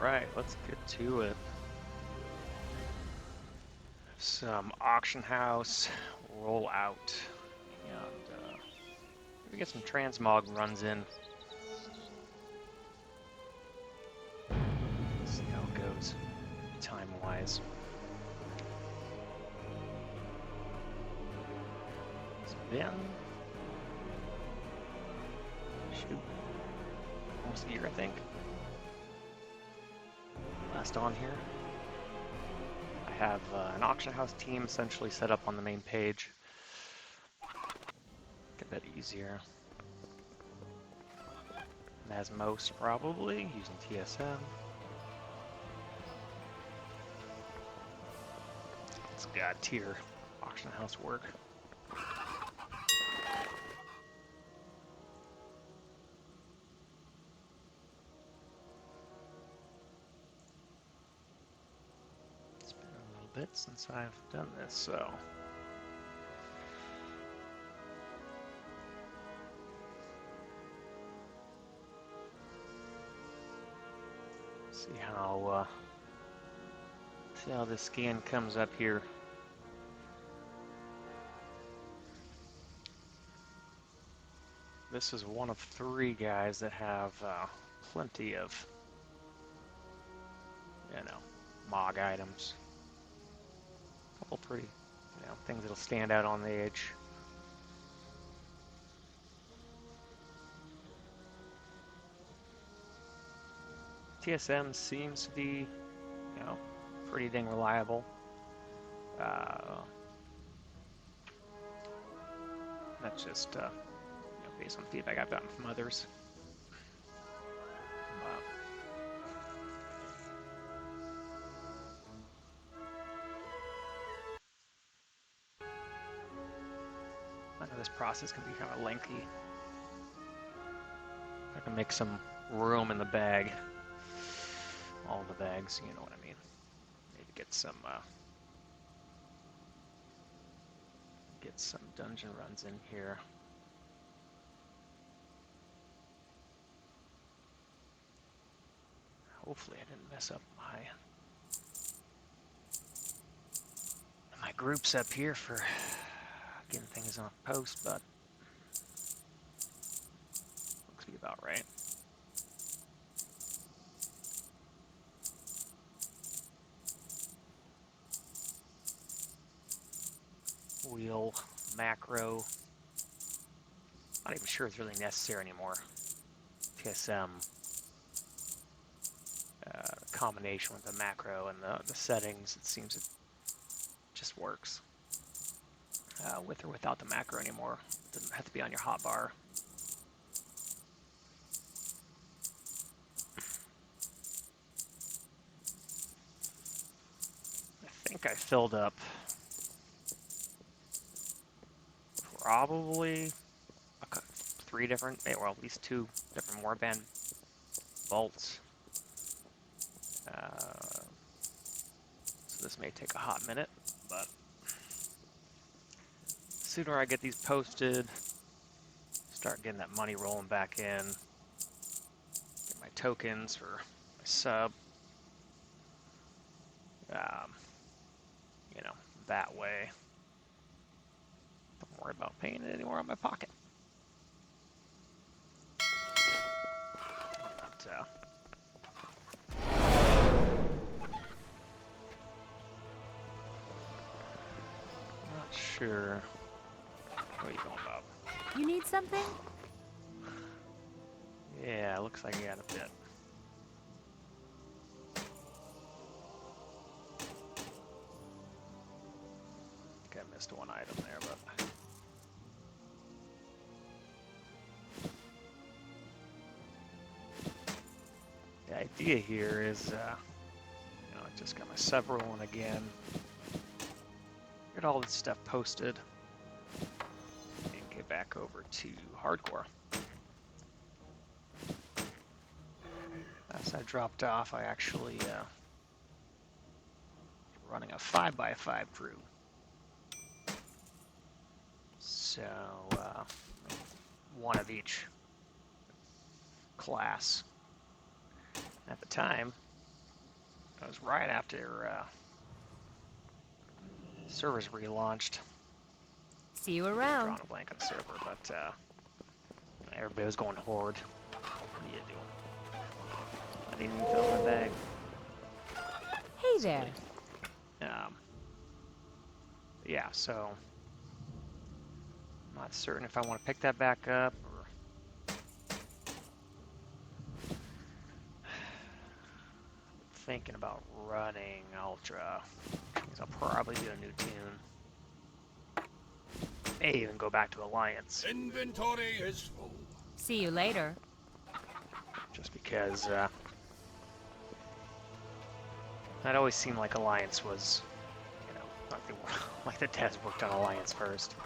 Alright, let's get to it. Some auction house rollout. And we get some transmog runs in. See how it goes time-wise. It's been almost a year, I think. Last on here. I have an auction house team essentially set up on the main page. Get that easier. And as most, probably, using TSM. It's god tier auction house work. It's been a little bit since I've done this, so. See how this scan comes up here. This is one of 3 guys that have plenty of, MOG items. A couple pretty, things that'll stand out on the edge. TSM seems to be, pretty dang reliable. That's just based on feedback I've gotten from others. I know this process can be kind of lengthy. I can make some room in the bag. All the bags, you know what I mean. Maybe get some dungeon runs in here. Hopefully I didn't mess up my groups up here for getting things on post, but looks to be about right. Wheel, macro. Not even sure it's really necessary anymore. TSM combination with the macro and the settings, it seems it just works. With or without the macro anymore. It doesn't have to be on your hotbar. I think I filled up probably 3 different, or at least 2 different warband bolts. So this may take a hot minute, but the sooner I get these posted, start getting that money rolling back in, get my tokens for my sub, that way, don't worry about paying it anymore on my pocket. But, not sure. What are you going about? You need something? Yeah, looks like you got a bit. I think I missed one item there, but the idea here is, I just got my sub rolling again. Get all this stuff posted and get back over to hardcore. As I dropped off, I actually running a 5x5 crew. So one of each class. At the time, It was right after servers relaunched. See you I'm around. drawing a blank on the server, but everybody was going horde. What are you doing? I didn't even fill my bag. Hey there. Yeah, so I'm not certain if I want to pick that back up or thinking about running Ultra. Because I'll probably do a new tune. May even go back to Alliance. Inventory is full. See you later. Just because it always seemed like Alliance was, you know, like the devs worked on Alliance first.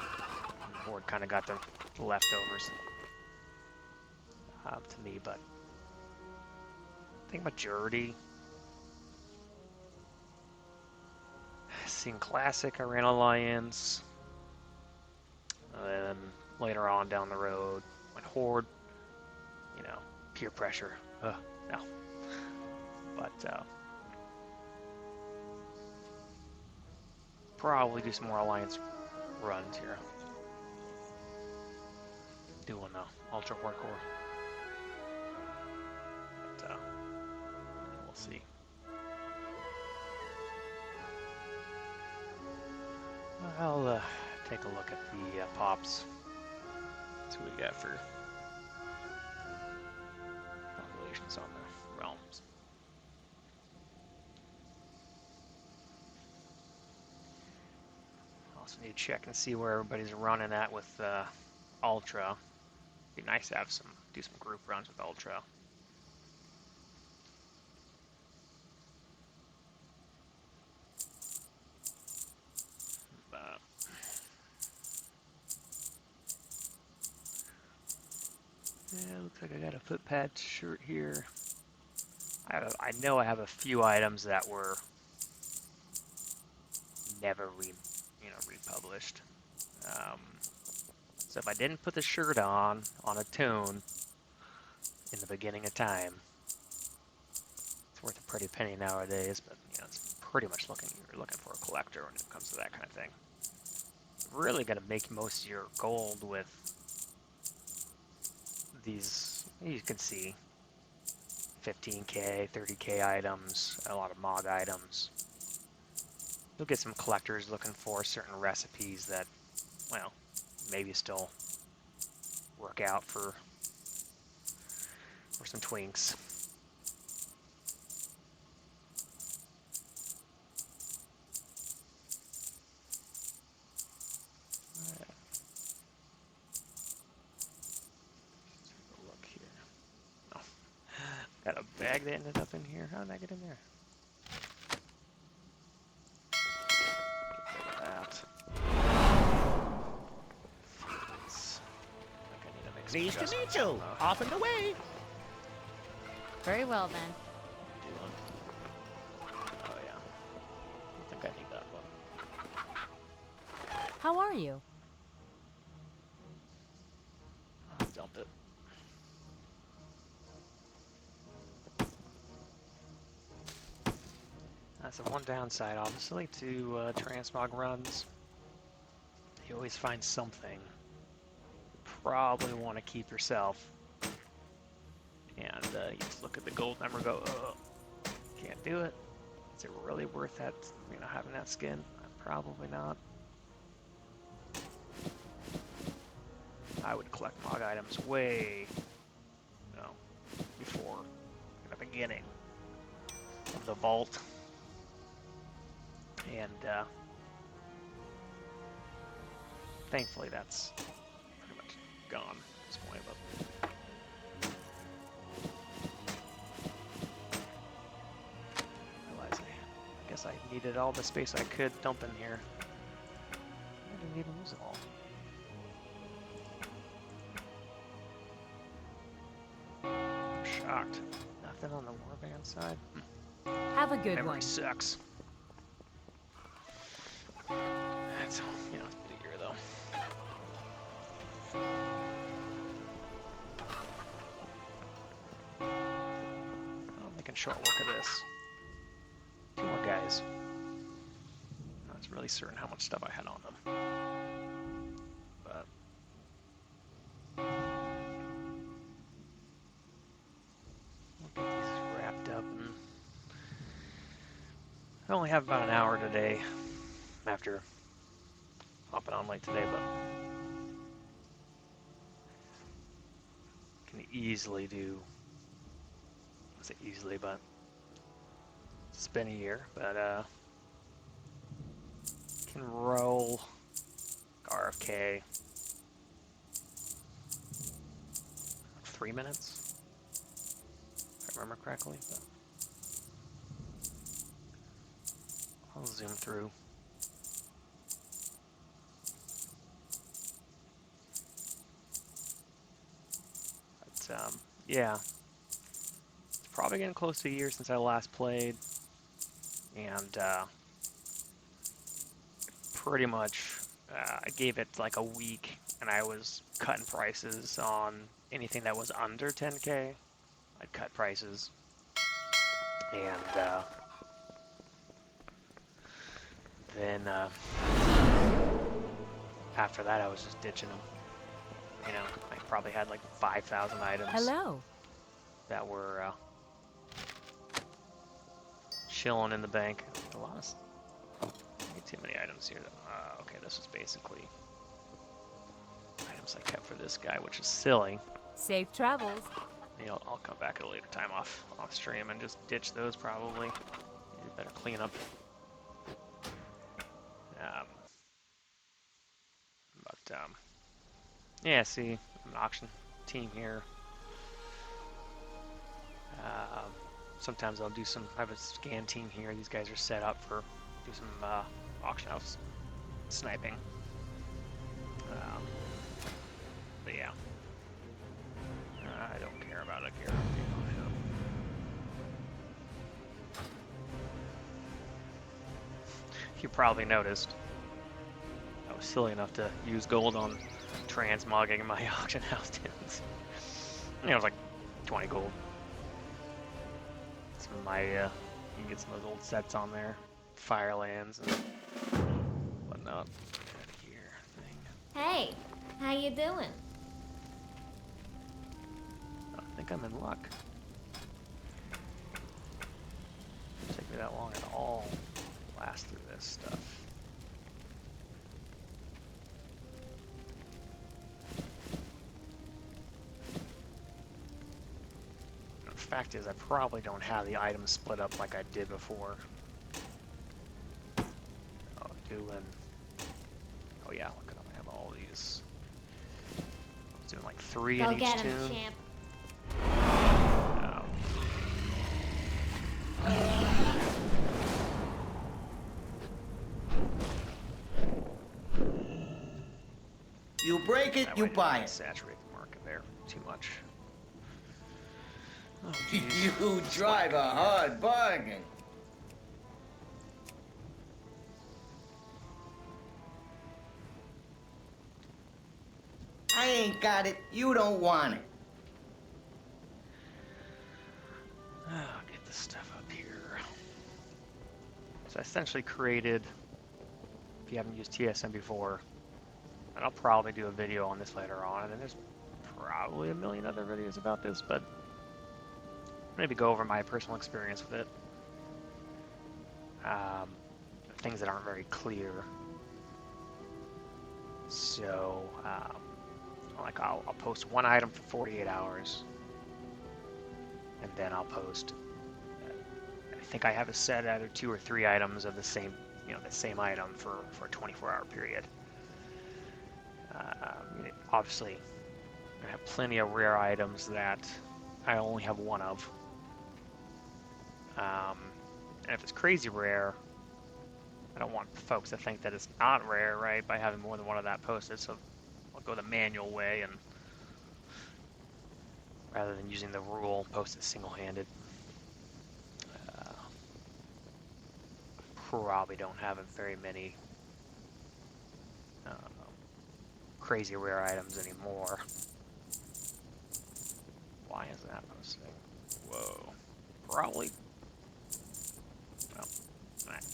And the Horde kind of got the leftovers to me, but I think majority. Seeing Classic, I ran Alliance. And then later on down the road, went Horde. You know, peer pressure. No. But probably do some more Alliance runs here. Doing Ultra Hardcore. But we'll see. I'll take a look at the pops. See what we got for populations on the realms. Also need to check and see where everybody's running at with Ultra. Be nice to have do some group runs with Ultra. Yeah, looks like I got a footpad shirt here. I know I have a few items that were never republished. So if I didn't put the shirt on a tune in the beginning of time, it's worth a pretty penny nowadays. But it's pretty much you're looking for a collector when it comes to that kind of thing. You're really gonna make most of your gold with these. You can see 15k, 30k items, a lot of MOG items. You'll get some collectors looking for certain recipes that, well, maybe still work out for some twinks. Look here. Oh, got a bag that ended up in here. How did I get in there? Get rid of that. Pleased to meet you. Off and away. Very well then. Oh yeah. I think I need that one. How are you? I'll dump it. That's the one downside, obviously, to transmog runs. You always find something you probably want to keep yourself. And you just look at the gold number and go, oh, can't do it. Is it really worth that, having that skin? Probably not. I would collect MOG items way, before the beginning of the vault. And thankfully that's pretty much gone at this point. But I guess I needed all the space I could dump in here. I didn't even use it all. I'm shocked. Nothing on the warband side. Have a good Memory one. sucks. That's it's been a year though. I'm making short work of this. guys. I was really certain how much stuff I had on them. But we'll get these wrapped up. And I only have about an hour today after hopping on late today, but can easily do, I say easily, but it's been a year, but can roll RFK 3 minutes, if I remember correctly, but I'll zoom through. But yeah, it's probably getting close to a year since I last played, and pretty much I gave it like a week, and I was cutting prices on anything that was under 10K. I'd cut prices, and then after that I was just ditching them. You know, I probably had like 5,000 items Hello. that were chilling in the bank. A lot of too many items here. Okay, this is basically items I kept for this guy, which is silly. Safe travels. You know, I'll come back at a later time off stream and just ditch those probably. You better clean up. Yeah, see, an auction team here. Sometimes I'll do some, I have a scan team here. These guys are set up for, do some auction house sniping. But yeah. I don't care about it here. You probably noticed I was silly enough to use gold on transmogging my auction house tins. You know, it was like 20 gold. Some of my, you can get some of those old sets on there. Firelands and whatnot. Here, thing. Hey, how you doing? I think I'm in luck. Doesn't take me that long at all to blast through this stuff. The fact is, I probably don't have the items split up like I did before. Oh yeah, look at them. I have all these. I was doing like 3 Go in each get him, tune. champ. You break it, you buy it. Saturate the market there too much. Oh, You drive a hard bargain. I ain't got it. You don't want it. I'll get this stuff up here. So I essentially created, if you haven't used TSM before, and I'll probably do a video on this later on, and there's probably a million other videos about this, but maybe go over my personal experience with it. Things that aren't very clear. So, like I'll post one item for 48 hours, and then I'll post, I think I have it set either 2 or 3 items of the same, the same item for a 24-hour period. Obviously, I have plenty of rare items that I only have one of. And if it's crazy rare, I don't want folks to think that it's not rare, right, by having more than one of that posted, so I'll go the manual way, and rather than using the rule, post it single-handed. Probably don't have very many crazy rare items anymore. Why is that posting? Whoa. Probably. Well, Alright.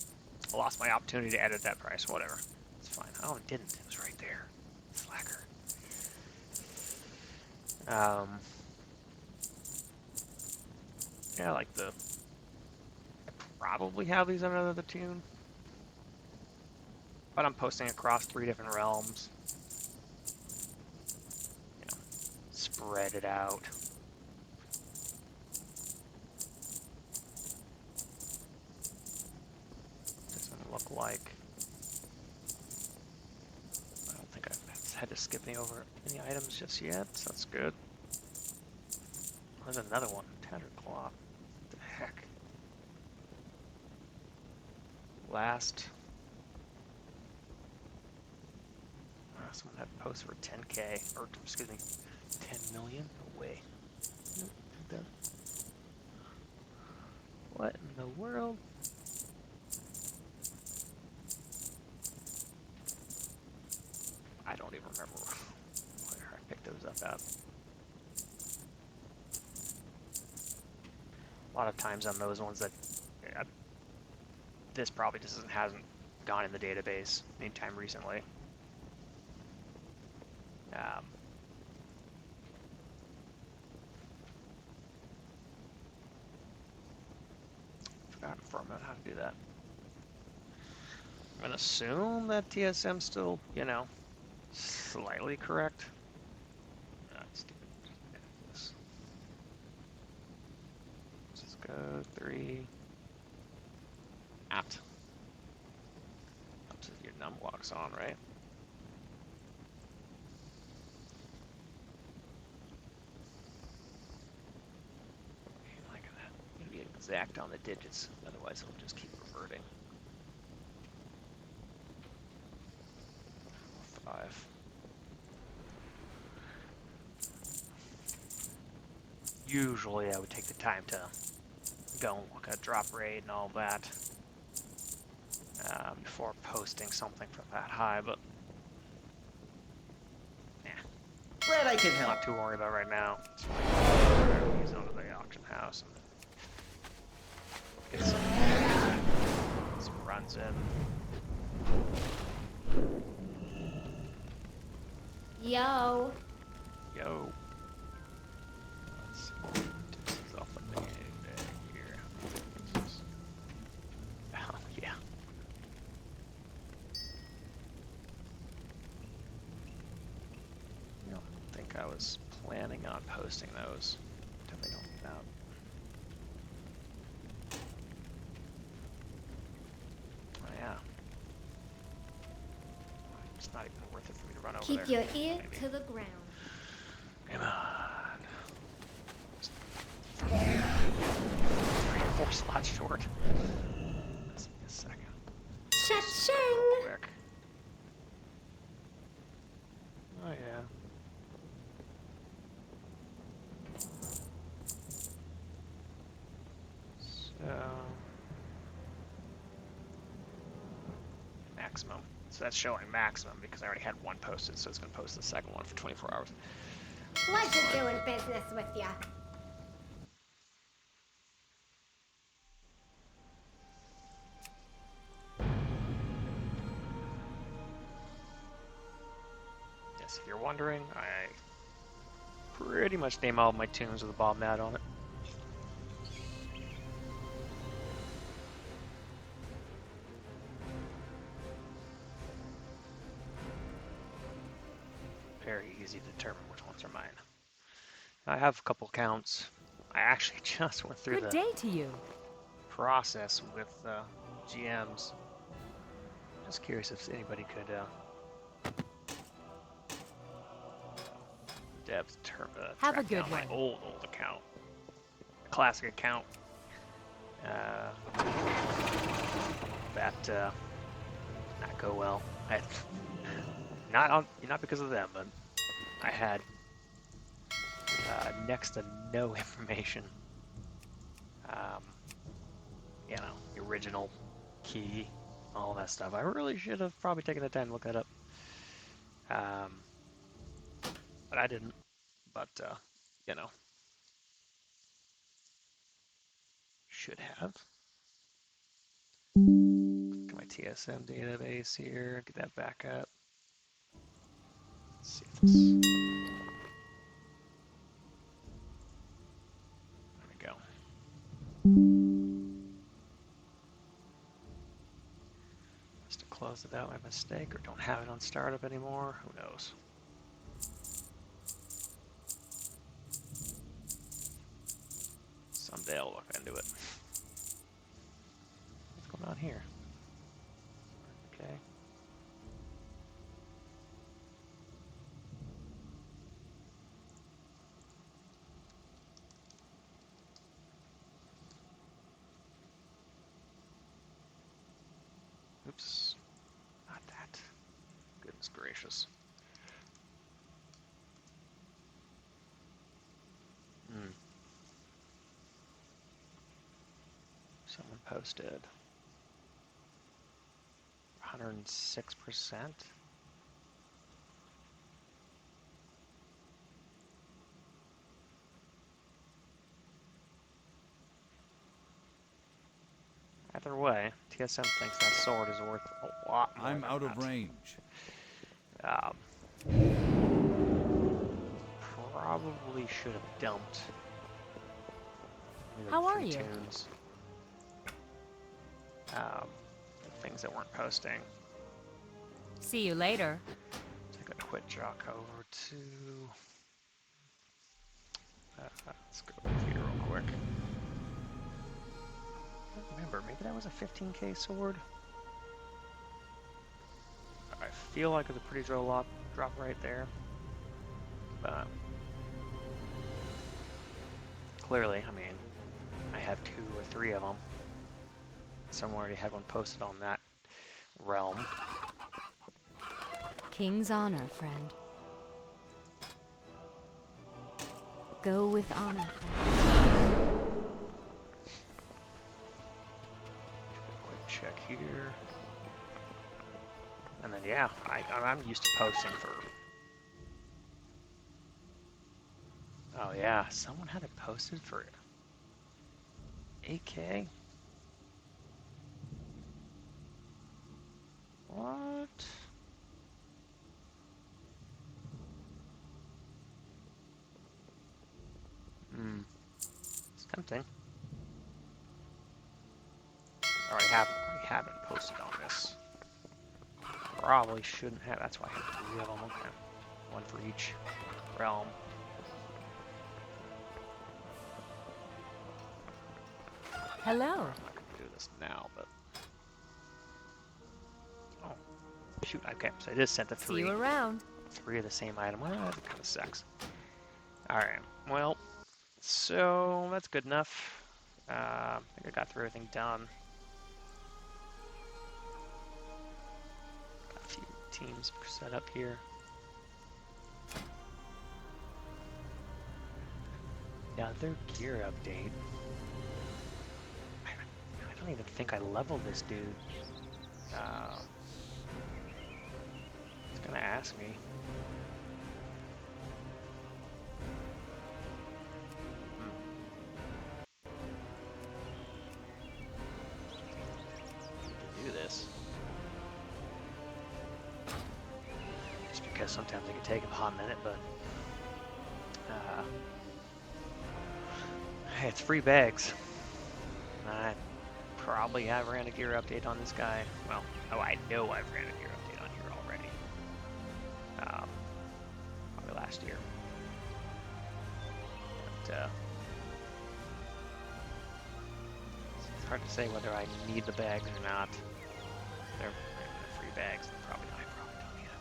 I lost my opportunity to edit that price. Whatever. It's fine. Oh, it didn't. It was right there. Slacker. Yeah, like the... I probably have these on another tune. But I'm posting across 3 different realms. You know, spread it out. Doesn't look like... I don't think I've had to skip any over any items just yet, so that's good. There's another one. Tattered cloth. What the heck? Last... someone had posted for 10K, or excuse me, 10 million? No way. Nope, done. What in the world? I don't even remember where I picked those up at. A lot of times on those ones that this probably just hasn't gone in the database anytime recently. Forgotten for a minute how to do that. I'm gonna assume that TSM's still, you know, slightly correct. Stupid. Let's go 3. At. Up to your num blocks on, right? Like that. You gotta be exact on the digits, otherwise it'll just keep reverting. 5. Usually I would take the time to go and look at drop rate and all that before posting something for that high, but Glad I can I'm help. not too worried about right now. It's fine. Use onto the auction house and get some runs in. Yo. Yo. Let's see. This is off the bag here. Oh, yeah. I don't think I was planning on posting those. Definitely don't leave out. Oh, yeah. It's not even worth it for me to run over Keep there. your ear Maybe. to the ground. Come on. 3 or 4 slots short. Let's give me a second. Cha-ching! Real quick. Oh yeah. So maximum. So that's showing maximum because I already had one posted, so it's going to post the second one for 24 hours. Pleasure doing business with ya. Yes, if you're wondering, I pretty much name all of my tunes with a Bob Mad on it. Very easy to determine which ones are mine. I have a couple counts. I actually just went through Good the day to you. process with GMs. Just curious if anybody could depth Have a track good down my one. old account, classic account. That not go well. I not because of them, but I had next to no information. You know, the original key, all that stuff. I really should have probably taken the time to look that up. But I didn't. But you know, should have. TSM database here. Get that back up. Let's see if this. There we go. Must have closed it out by mistake, or don't have it on startup anymore. Who knows? Someday I'll look into it. What's going on here? Okay. Oops. Not that. Goodness gracious. Hmm. Someone posted 106%. Either way, TSM thinks that sword is worth a lot more. I'm than out of that. range. Probably should have dumped. How a are few you? Tunes. Things that weren't posting. See you later. Take a quick jog over to. Let's go over here real quick. I don't remember, maybe that was a 15k sword. I feel like it was a pretty drop right there, but clearly, I mean, I have 2 or 3 of them. Someone already had one posted on that realm. King's honor, friend. Go with honor, friend. Quick check here. And then, yeah, I'm used to posting for... Oh, yeah, someone had it posted for 8K? What? It's tempting. I already have it posted on this. Probably shouldn't have. That's why I have 3 of them. Okay. 1 for each realm. Hello. I'm not gonna do this now, but oh shoot. Okay, so I just sent the 3. See you around. 3 of the same item. Well, that kind of sucks. All right. Well, so that's good enough. I think I got through everything done. Got a few teams set up here. The other gear update. I don't even think I leveled this dude. It's gonna ask me. Do this. Just because sometimes it can take a hot minute, but hey, it's free bags. I probably have ran a gear update on this guy. Well, oh, I know I've ran a gear update on here already. Probably last year. But it's hard to say whether I need the bags or not. They're free bags. I probably don't need them.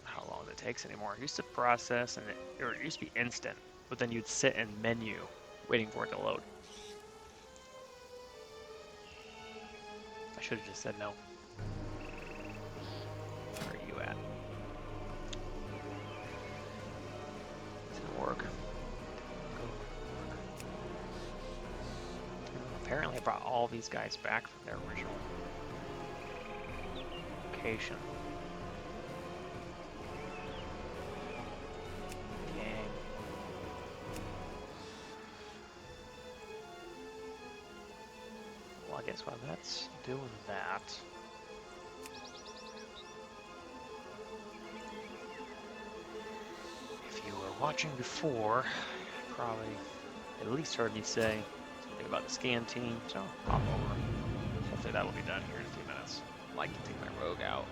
How long it takes anymore. It used to process and it used to be instant, but then you'd sit in menu waiting for it to load. I should have just said no. Where are you at? It's gonna work. Apparently I brought all these guys back from their original location. I guess while that's doing that, if you were watching before, you probably at least heard me say something about the scan team, so hop over. Hopefully that'll be done here in a few minutes. I'd like to take my rogue out.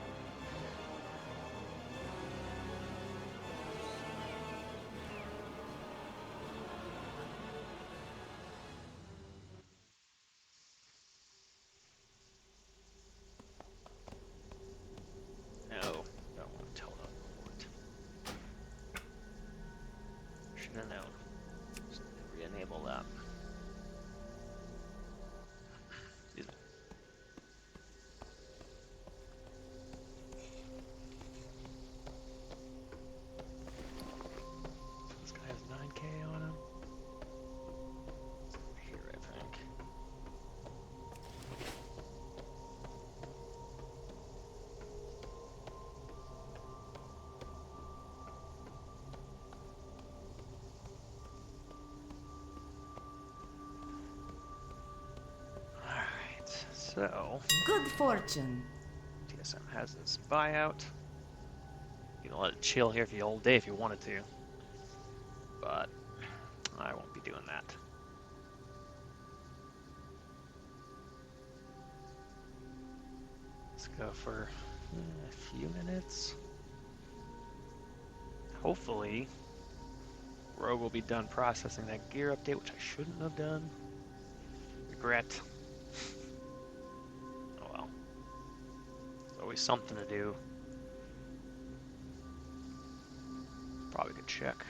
No, don't want to tell them what. Should have known. Just re-enable that. Excuse me. This guy has 9k on him. Here, I think. Alright, so Good fortune. TSM has this buyout. You can let it chill here for the whole day if you wanted to, but I won't be doing that. Let's go for a few minutes. Hopefully, Rogue will be done processing that gear update, which I shouldn't have done. Regret. Oh well. There's always something to do. Probably could check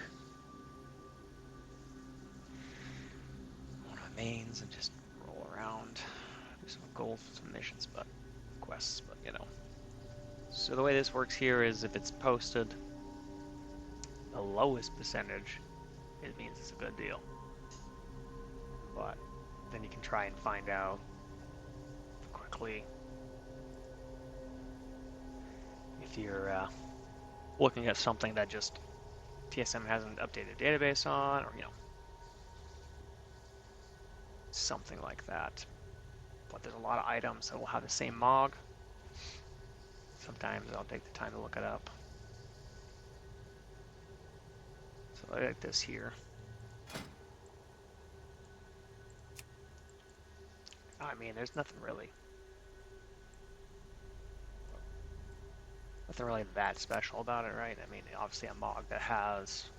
one of the mains and just roll around, do some gold, some missions, but quests, but you know. So the way this works here is if it's posted the lowest percentage, it means it's a good deal. But then you can try and find out quickly if you're looking at something that just TSM hasn't updated database on, or you know, something like that. But there's a lot of items that will have the same MOG. Sometimes I'll take the time to look it up. So I like this here. I mean, there's nothing really that special about it, right? I mean, obviously a MOG that has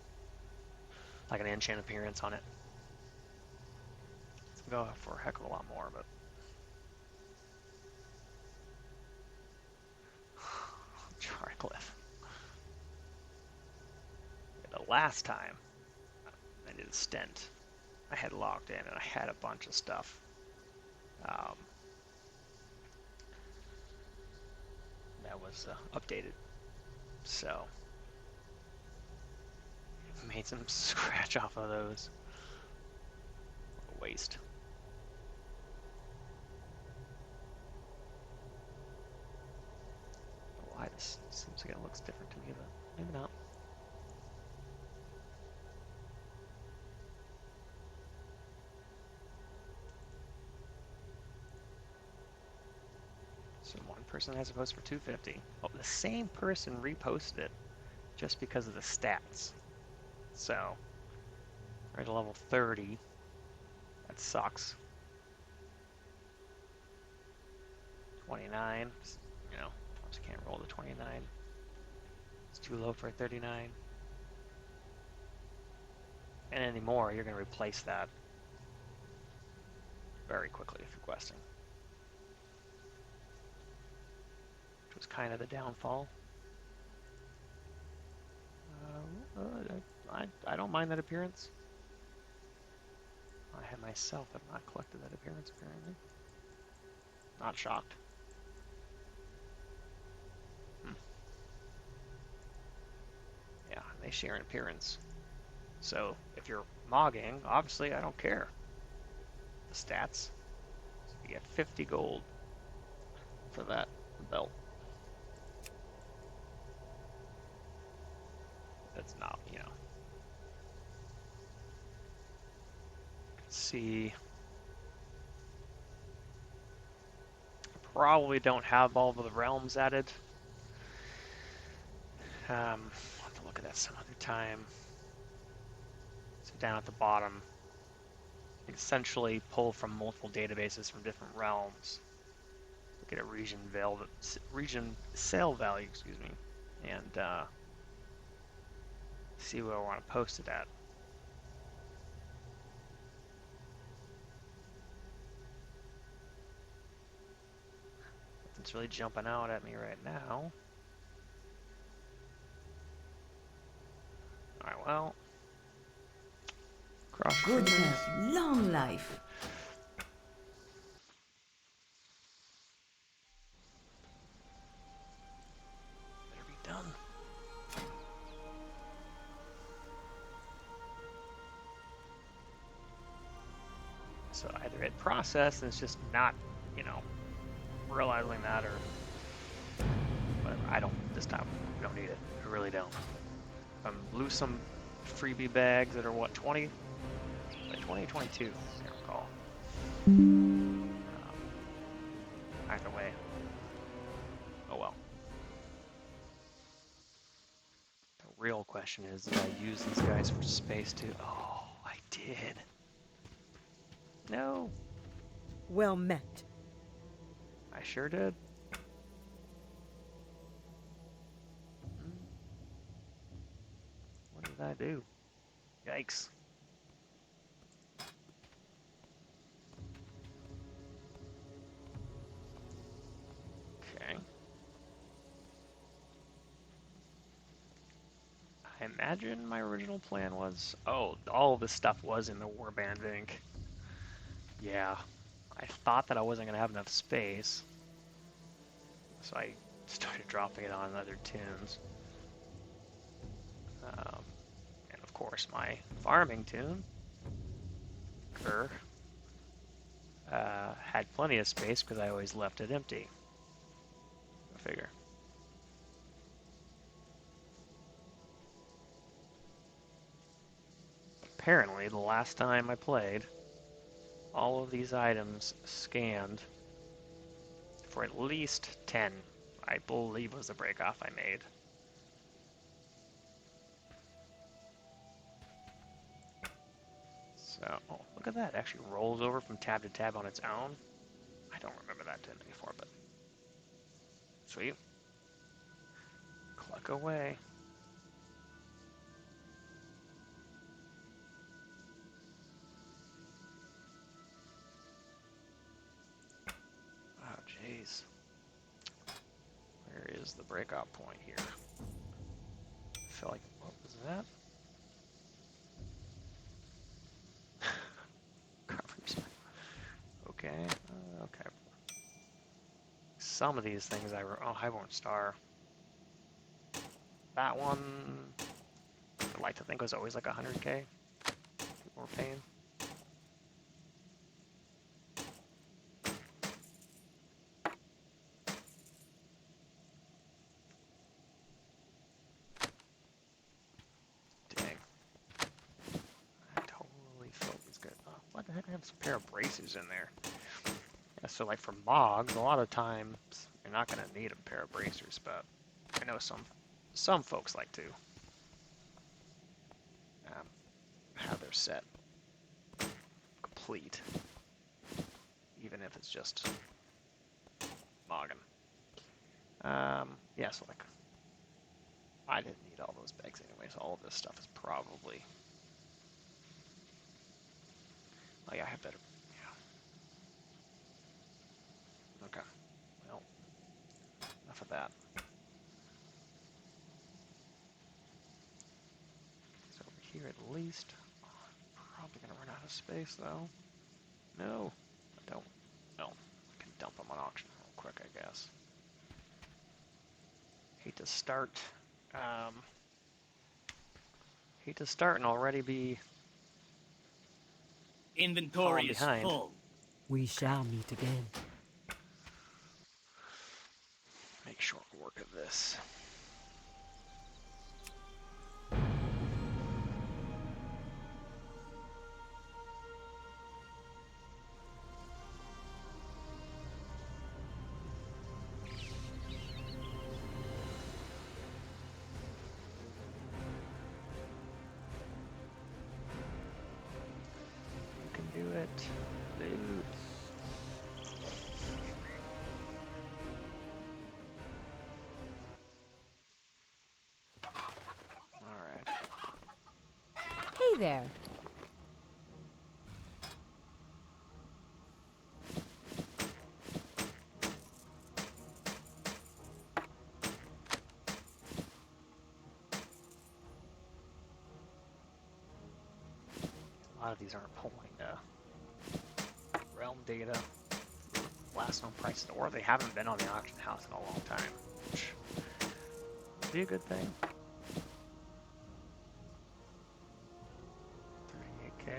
like an enchant appearance on it. It's gonna go for a heck of a lot more, but Charcliffe. The last time I did a stint, I had logged in and I had a bunch of stuff. That was updated. So, made some scratch off of those. What a waste. Why this seems like it looks different to me, but maybe not. So one person has a post for 250. Oh, the same person reposted it just because of the stats. So, we're at level 30. That sucks. 29. You know, I just can't roll the 29. It's too low for a 39. And anymore, you're going to replace that very quickly if you're questing. Which was kind of the downfall. I don't mind that appearance. I myself have not collected that appearance, apparently. Not shocked. Yeah, they share an appearance. So if you're mogging, obviously I don't care. The stats. So you get 50 gold for that belt. That's not, you know. See probably don't have all of the realms added. I'll have to look at that some other time. So down at the bottom, you can essentially pull from multiple databases from different realms. Look at a region sale value, excuse me, and see where I want to post it at. Nothing's really jumping out at me right now. Alright, well. Cross your Good fingers. health, long life. Better be done. So either it processed and it's just not, you know, realizing that, or whatever. I don't, this time, we don't need it. We really don't. Lose some freebie bags that are what, 20? Like 20 or 22, I can't recall. Either way. Oh well. The real question is, did I use these guys for space too? Oh, I did. No, Well met. I sure did. What did I do? Yikes. Okay. I imagine my original plan was, oh, all of this stuff was in the Warband Inc. Yeah, I thought that I wasn't going to have enough space, so I started dropping it on other tunes. And of course, my farming tune, had plenty of space because I always left it empty. I figure. Apparently, the last time I played, all of these items scanned for at least 10, I believe was the breakoff I made. So, oh, look at that. It actually rolls over from tab to tab on its own. I don't remember that doing it before, but sweet. Cluck away. Oh, jeez. Where is the breakout point here? I feel like, what was that? Covers. Okay, okay. Some of these things oh, Highborn Star. That one, I'd like to think was always like 100k. People were paying. Dang. I totally filled these good. Oh, what the heck? I have some pair of braces in there. Yeah, so like for mogs, a lot of times you're not going to need a pair of bracers, but I know some folks like to have their set complete, even if it's just mogging. Yeah, so like I didn't need all those bags anyway, so all of this stuff is probably. Oh yeah, I have better. Yeah. Okay. Well, enough of that. So over here at least. Probably gonna run out of space though. No, I don't. No, I can dump them on auction real quick, I guess. Hate to start. Hate to start and already be Inventory is behind. full. We shall meet again. Make short work of this. there. A lot of these aren't pulling realm data, last known prices, or they haven't been on the auction house in a long time, which would be a good thing. 38K.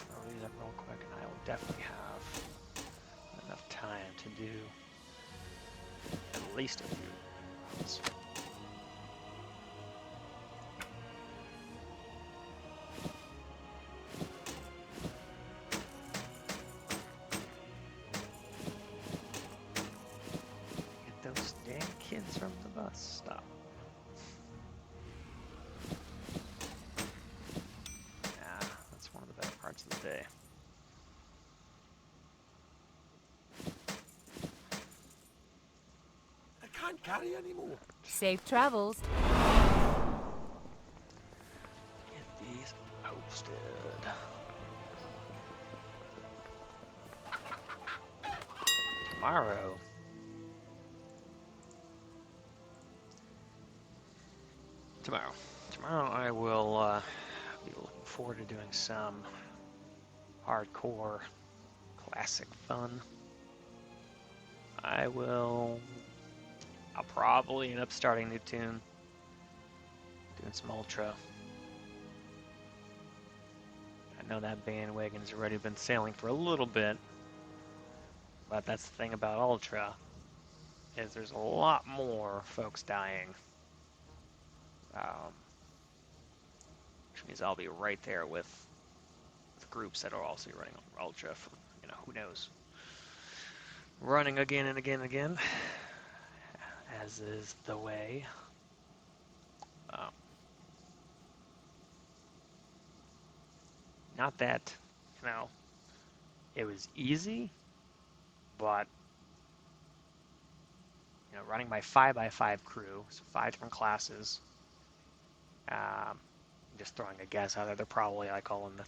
Throw these up real quick, and I will definitely have enough time to do at least a few rounds. Get those damn kids from the bus stop. Yeah, that's one of the better parts of the day. I can't carry anymore. Safe travels. Get these posted. Tomorrow. Tomorrow I will be looking forward to doing some hardcore classic fun. I'll probably end up starting a new tune, doing some Ultra. I know that bandwagon's already been sailing for a little bit, but that's the thing about Ultra, is there's a lot more folks dying. Which means I'll be right there with groups that are also running on Ultra for, who knows. Running again and again and again, as is the way. Not that, it was easy, but, running my 5x5 crew, so 5 different classes, just throwing a guess out there, they're probably like all in the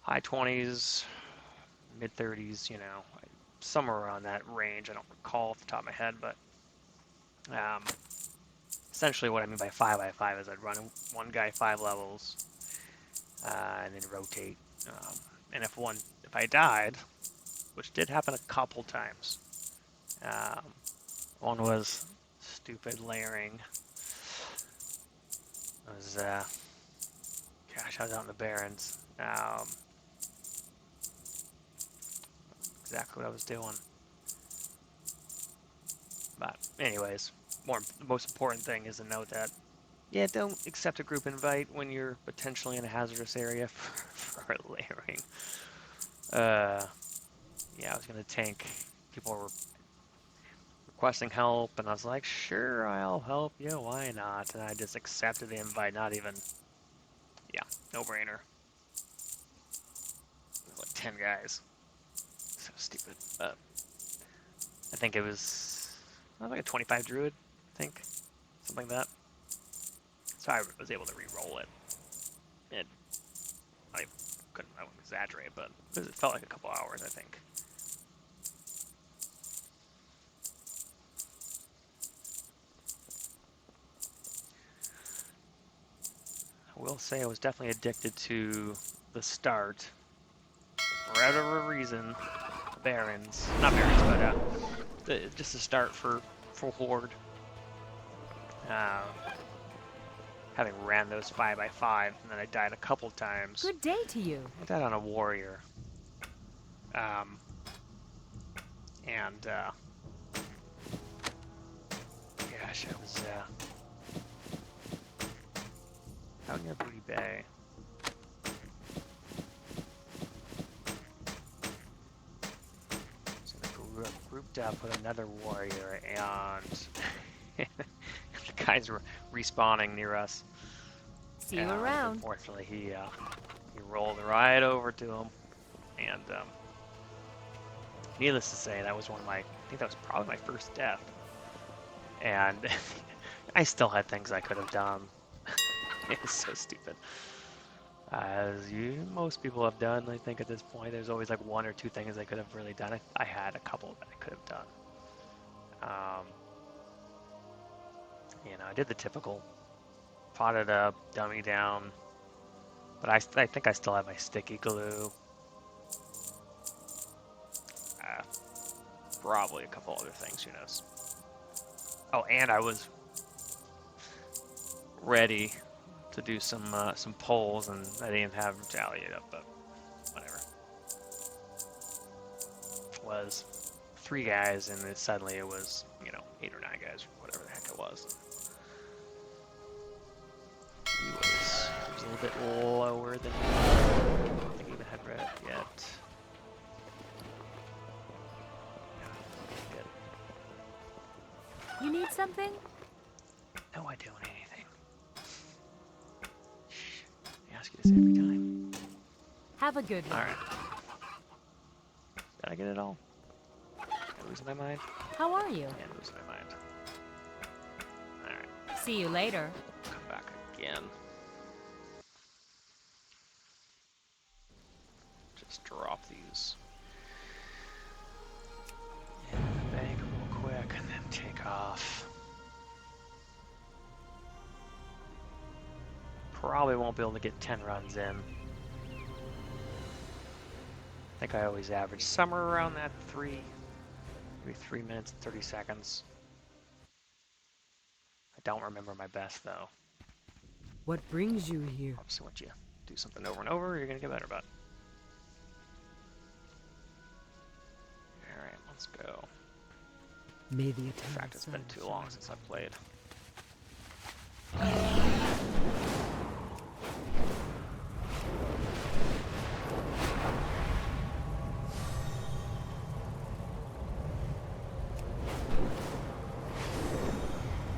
high 20s, mid 30s, somewhere around that range. I don't recall off the top of my head, but essentially what I mean by 5x5 is I'd run one guy 5 levels, and then rotate. And if I died, which did happen a couple times, one was stupid layering. I was, I was out in the Barrens. Exactly what I was doing. But anyways, the most important thing is to note that, yeah, don't accept a group invite when you're potentially in a hazardous area for layering. Yeah, I was gonna tank. People were requesting help, and I was like, sure, I'll help you, why not? And I just accepted the invite, not even, no-brainer. Like 10 guys. So stupid. But I think it was like a 25 druid, I think. Something like that. So I was able to re-roll it. And I wouldn't exaggerate, but it felt like a couple hours, I think. I will say I was definitely addicted to the start. For whatever reason, Barons, not Barons, but just the start for Horde. Having ran those 5x5, and then I died a couple times. Good day to you. I died on a warrior. Gosh, I was out near Booty Bay. So I grouped up with another warrior, and the guys were respawning near us. See you around. Unfortunately, he rolled right over to him, And needless to say, that was one of my, I think that was probably my first death. And I still had things I could have done. It's so stupid. As most people have done, I think at this point, there's always like one or two things I could have really done. I had a couple that I could have done. You know, I did the typical potted up, dummy down, but I think I still have my sticky glue. Probably a couple other things, who knows. Oh, and I was ready to do some polls, and I didn't have retaliate up, but whatever. It was 3 guys, and then suddenly it was, you know, 8 or 9 guys, whatever the heck it was. He was a little bit lower than me. I don't think he even had red yet. You need something? No, I don't anything. I ask you this every time. Have a good one. Alright. Did I get it all? Am I losing my mind? How are you? Yeah, I'm losing my mind. Alright, See you later. come back again. Just drop these in the bank real quick and then take off. Probably won't be able to get 10 runs in. I think I always average somewhere around that maybe 3 minutes and 30 seconds. I don't remember my best though. What brings you here? Obviously, once you do something over and over, you're gonna get better about it. Alright, let's go. May the In eternal fact, it's been sun too long shine since I played.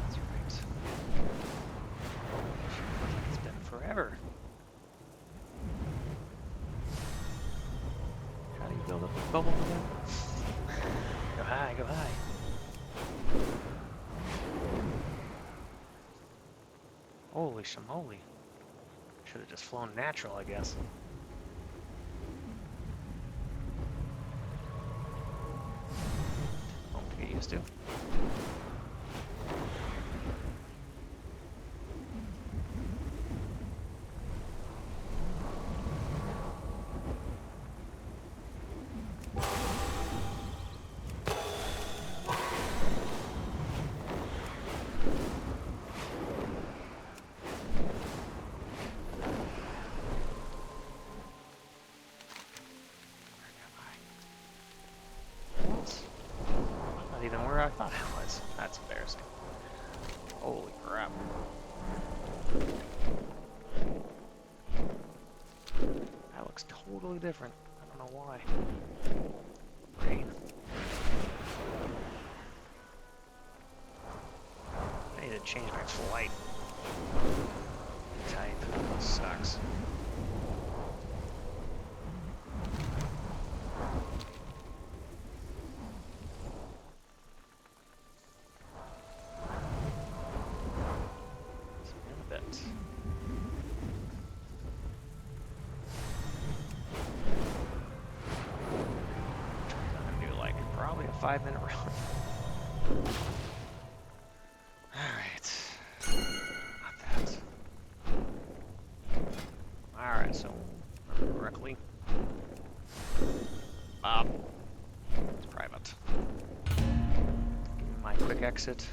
That's right. It's been forever. How do you build up a bubble again? Go high, go high. Holy shamoly. Should have just flown natural, I guess. Won't to get used to. Not even where I thought I was. That's embarrassing. Holy crap. That looks totally different. I don't know why. Rain. I need to change my flight type. Sucks. Probably a 5-minute round. Alright. Not that. Alright, so remember correctly. Bob. It's private. Give me my quick exit.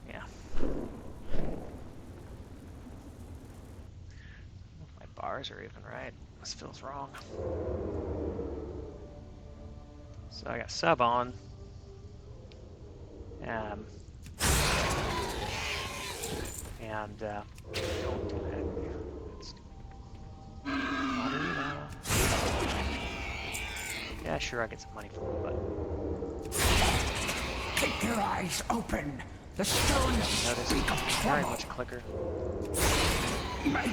Yeah. My bars are even right. This feels wrong. So I got sub on. And don't do that. That's Marina. Yeah, sure, I get some money from it, but Keep your eyes open. The stones speak of very trouble. much clicker. My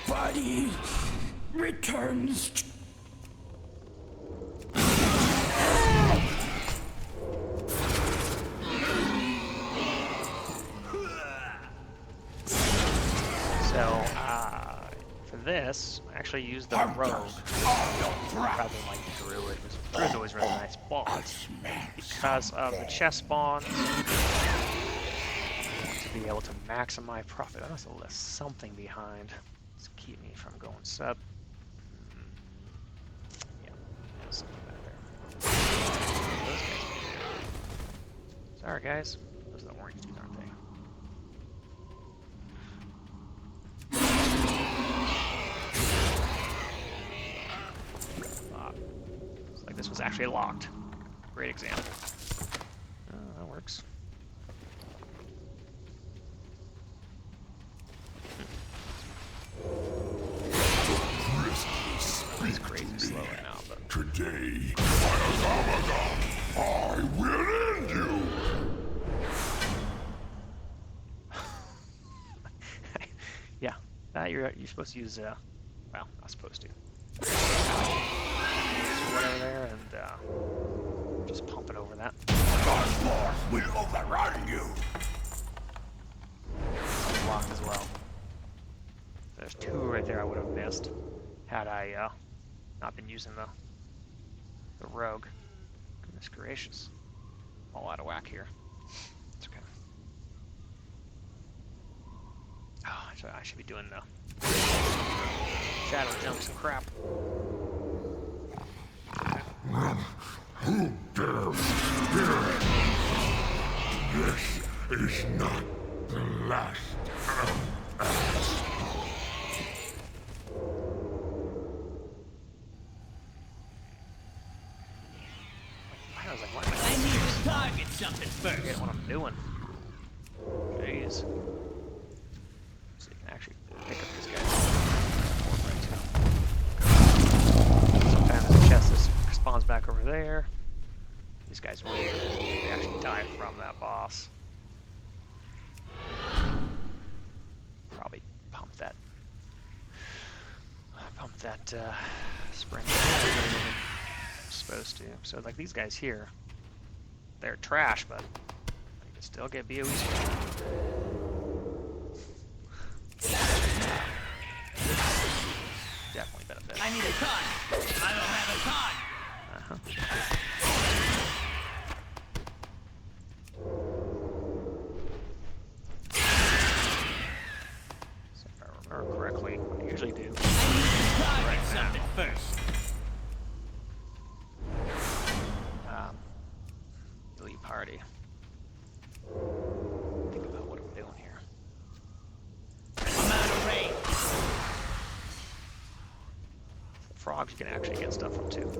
body returns. So, for this, I actually used the rogue rather than like the druid. Druid's always really nice, but because of the chest spawns, to be able to maximize profit, I must have left something behind to keep me from going sub. Yeah, there's something back there. Those guys. Sorry, guys. Those are the orange dudes, aren't they? Looks like this was actually locked. Great example. Oh, that works. He's crazy slow right now, but Today, I will end you! yeah, you're supposed to use well, not supposed to. Whatever there, and just pump it over that. My boss will overrun you! It's blocked as well. There's two right there I would have missed had I not been using the rogue. Goodness gracious. All out of whack here. It's okay. Oh, I should be doing the shadow jumps and crap. Who dares spirit? This is not the last of us. I was like, why am I need to target something first. forget what I'm doing? Jeez. So you can actually pick up these guys. Sometimes the chest spawns back over there. These guys really, they actually die from that boss. Probably pump that spring. I'm supposed to. So like these guys here, they're trash, but they can still get BOE spring. Definitely benefit. I need a con. I don't have a con. So if I remember correctly, what I usually do. I need to target something first. Elite party. Think about what I'm doing here. I'm out of range. Frogs, you can actually get stuff from too.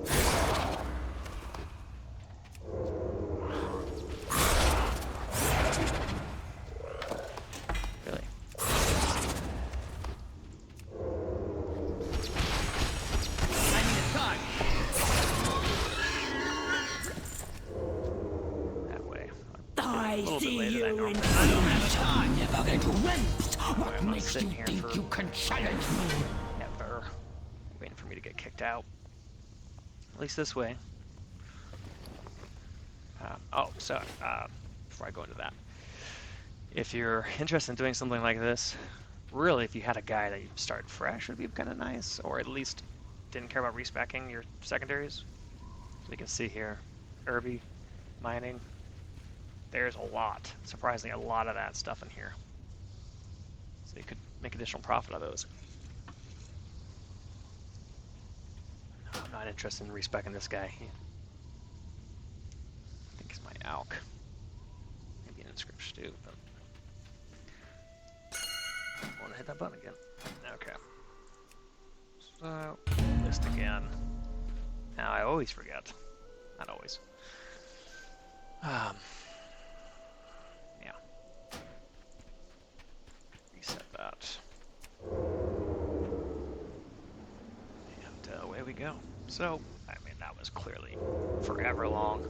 Really? I need a con. That way. I A little bit see later than I you normally in do. I don't have a con. never get rinsed. I'm What not makes sitting you here think for- you can challenge me? Never. Waiting for me to get kicked out. At least this way. Before I go into that. If you're interested in doing something like this, really, if you had a guy that you started fresh, would be kind of nice. Or at least didn't care about respecking your secondaries. So you can see here, Irby, mining. There's a lot, surprisingly a lot of that stuff in here. So you could make additional profit out of those. I'm not interested in respecting this guy. I think he's my ALK. Maybe an inscription too, but I want to hit that button again. Okay. So, list again. Now I always forget. Not always. Yeah. Reset that. And away we go. So, I mean, that was clearly forever long.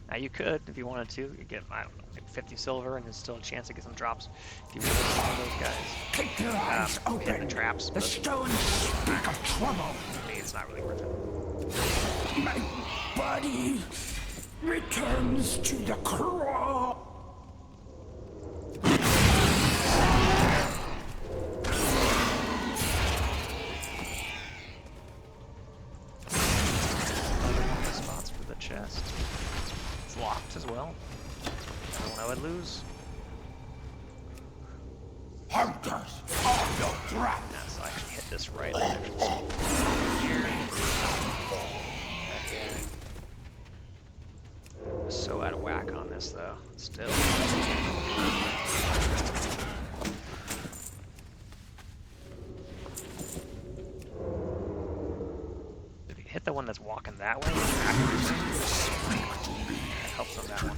Now You could if you wanted to. You get, I don't know, maybe 50 silver, and there's still a chance to get some drops if you want to get some of those guys. Keep your eyes Hitting the open. traps, The but stones speak of trouble. to me, it's not really worth it. My body returns to the crawl. Spots for the chest. It's locked as well. Another one I would lose. Hunters of the trap. Yeah, so I actually hit this right there. Here. So out of whack on this though. Still. If you hit the one that's walking that way, that helps on that one.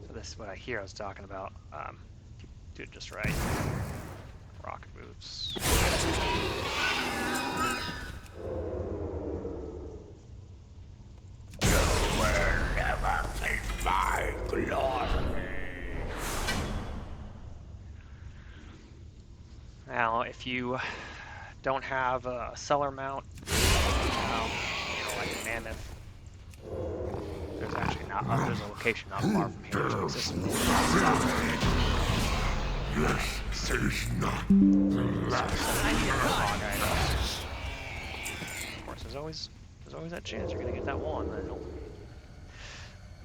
So this is what I hear I was talking about. If you do it just right. Rocket boots. Now, if you don't have a cellar mount, like a mammoth, there's actually not. There's a location not far from here which exists. This is not the last. Of course, there's always that chance you're gonna get that one that will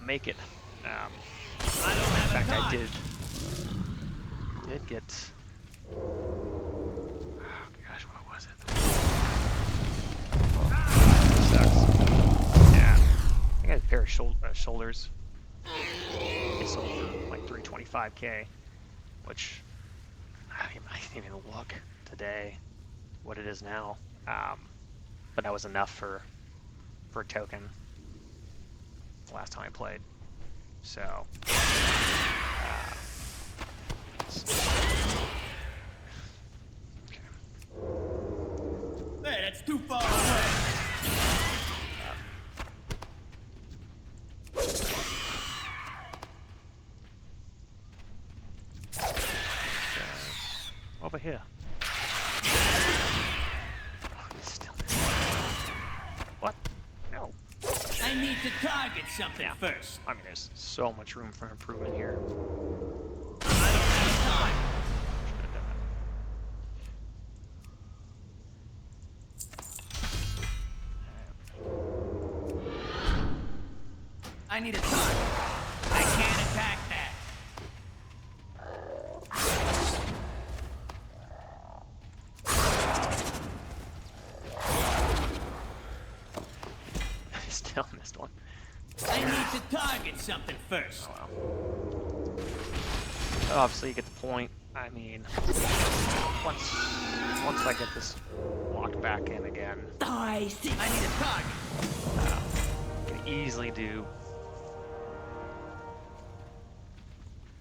make it. In fact, I did get. Oh gosh, what was it? Sucks. Yeah, I got a pair of shoulders. They sold for like 325k, which I didn't even look today what it is now. But that was enough for a token the last time I played. So Hey, that's too far away. over here. He's still what? No. I need to target something first. I mean, there's so much room for improvement here. I don't have time. Should have done I need a target. I can't attack that. that. Still missed one. I need to target something first. Oh well. Obviously, you get the point. I mean, once I get this locked back in again, I need a target. I can easily do.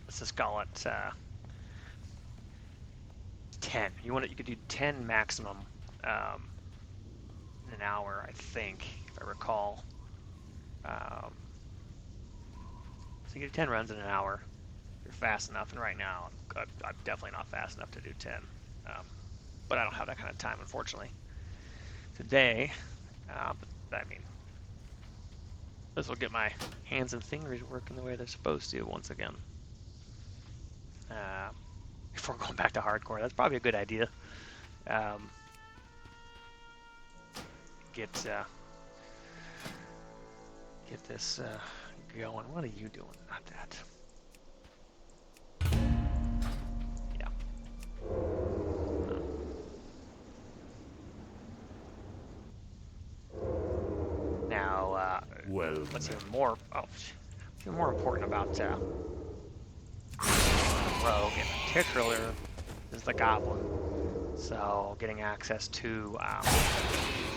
Let's just call it 10. You could do 10 maximum in an hour, I think, if I recall. So you get 10 runs in an hour. You're fast enough, and right now I'm definitely not fast enough to do 10. But I don't have that kind of time, unfortunately. Today, but I mean, this will get my hands and fingers working the way they're supposed to once again. Before going back to hardcore, that's probably a good idea. Get this going. What are you doing? Not that. Yeah. Now, Well, what's even more important about Rogue in particular is the Goblin. So getting access to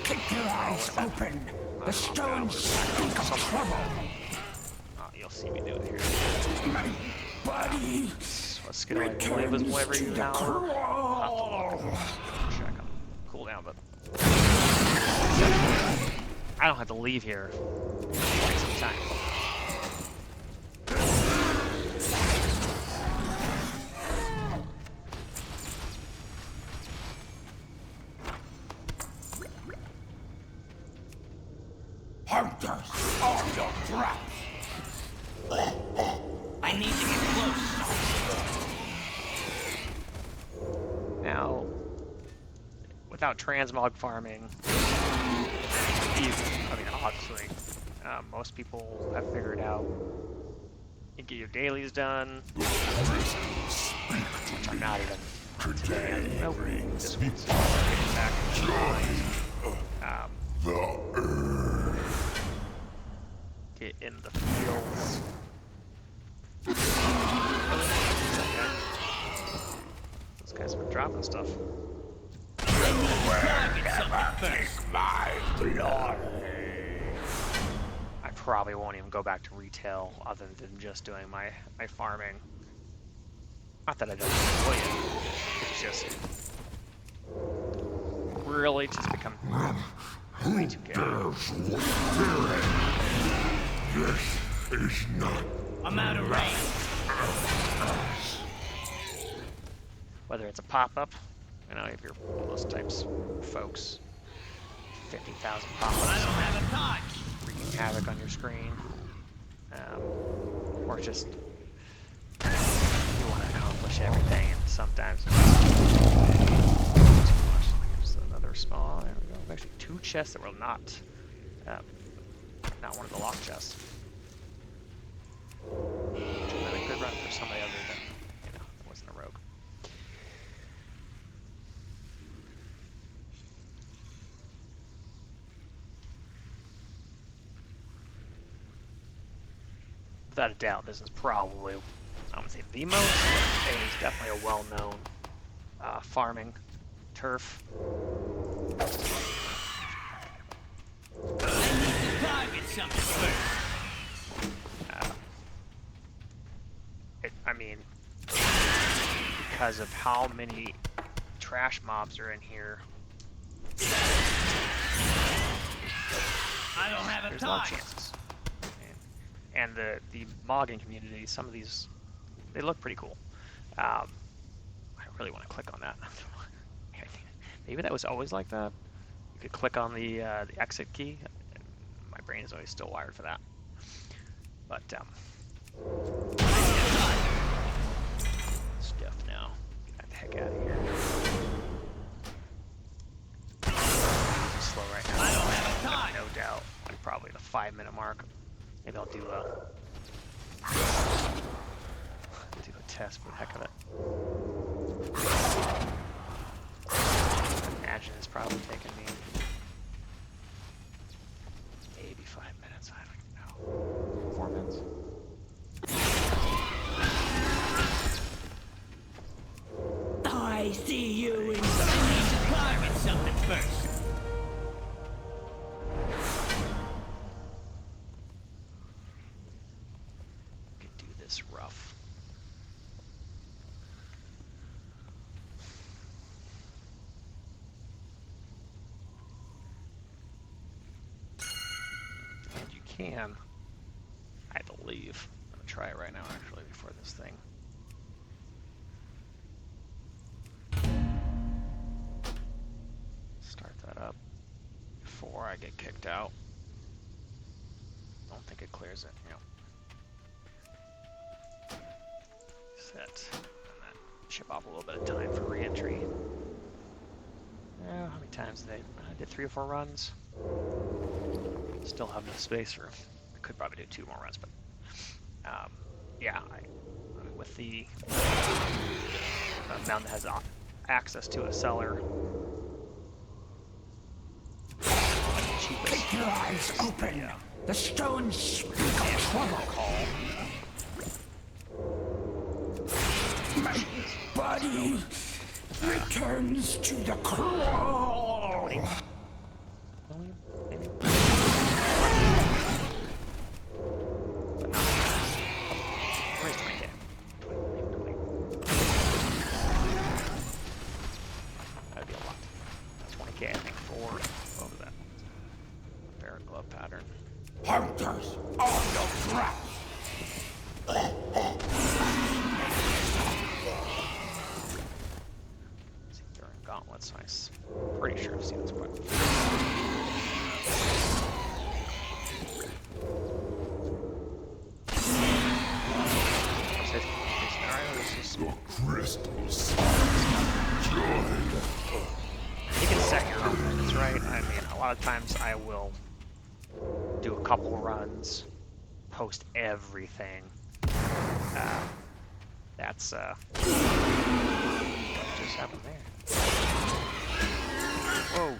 Keep your eyes open. The stones speak of trouble. you'll see me do it here. My body Let's get away. returns Whenever to you the now crawl. check on cooldown, but I don't have to leave here quite some time. Hunters on your traps. I need to get close. Now, without transmog farming, obviously, most people have figured out you get your dailies done, which I'm not even today. Nope, this one's getting back in get in the fields. Those guys have been dropping stuff. I probably won't even go back to retail other than just doing my farming. Not that I don't enjoy it. It's just really just become way too good. This is not. I'm out of range. Whether it's a pop-up, you know, if you're one of those types of folks, 50,000 I pop-ups, don't have a touch. wreaking havoc on your screen, or just you want to accomplish everything, and sometimes it's too much. There's another spawn. There we go. Actually, 2 chests that were not one of the locked chests. Which would have been a good run for somebody other than, you know, it wasn't a rogue. Without a doubt, this is probably, I wouldn't say the most, but it is definitely a well-known farming turf. Target something first. I mean, because of how many trash mobs are in here, I don't have a there's a lot of touch. chances. And the mogging community, some of these, they look pretty cool. I really want to click on that. Maybe that was always like that. You could click on the exit key. My brain is always still wired for that. But stuff now. Get the heck out of here. Slow right now. I don't have a touch. No doubt. Like probably the 5-minute mark. Maybe I'll do a test for the heck of it. I imagine it's probably taking me maybe 5 minutes. I don't know. 4 minutes. I see you in. I need to target something first. Could do this rough. And you can, I believe. I'm gonna try it right now actually before this thing. Start that up before I get kicked out. Don't think it clears it, you know. Set, and then chip off a little bit of time for re-entry. How many times did I did 3 or 4 runs. Still have enough space for, I could probably do 2 more runs, but yeah, with the mountain that has access to a cellar. Keep your eyes open. The stones speak of trouble. My body returns to the crawl. Maybe. Where's 20K? 20. That'd be a lot. 20K, I think, for resources. The crystals. Joy. You can set your own limits, right? I mean, a lot of times I will do a couple runs, post everything. That's what just happened there? Whoa!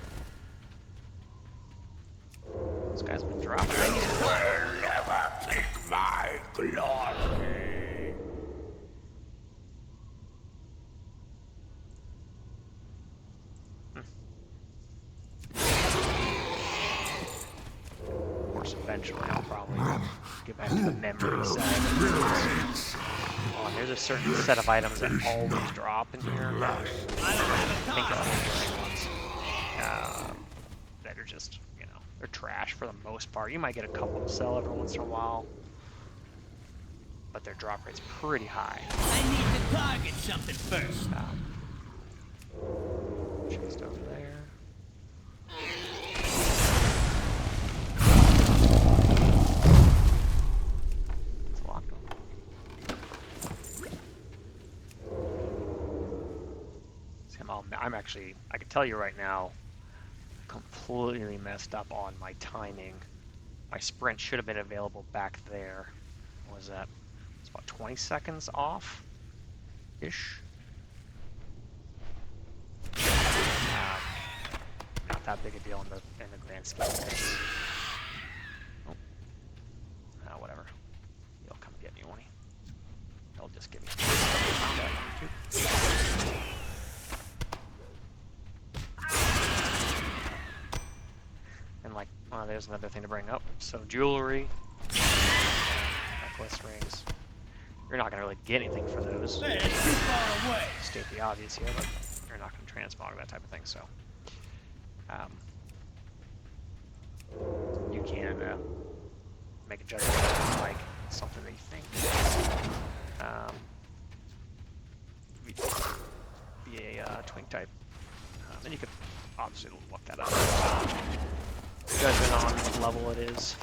This guy's been dropping. Will never take my glory. Of course, eventually I'll probably get back to the memory side. Oh, and there's a certain set of items that always drop in here. I think it's the right ones. That are just, you know, they're trash for the most part. You might get a couple to sell every once in a while, but their drop rate's pretty high. I need to target something first. Chest over there. It's locked on. See, I'm actually, I can tell you right now, completely messed up on my timing. My sprint should have been available back there. What was that? It's about 20 seconds off ish. Not that big a deal in the grand scheme of things. Oh. Whatever. He'll come get me, won't he? He'll just give me combat too. And like, well, there's another thing to bring up. So jewelry, necklace, rings. You're not gonna really get anything for those. Man, it's too far away. State the obvious here, but you're not gonna transmog that type of thing. So, you can make a judgment like something that you think be a twink type. And you could obviously look that up. Judgment on what level it is.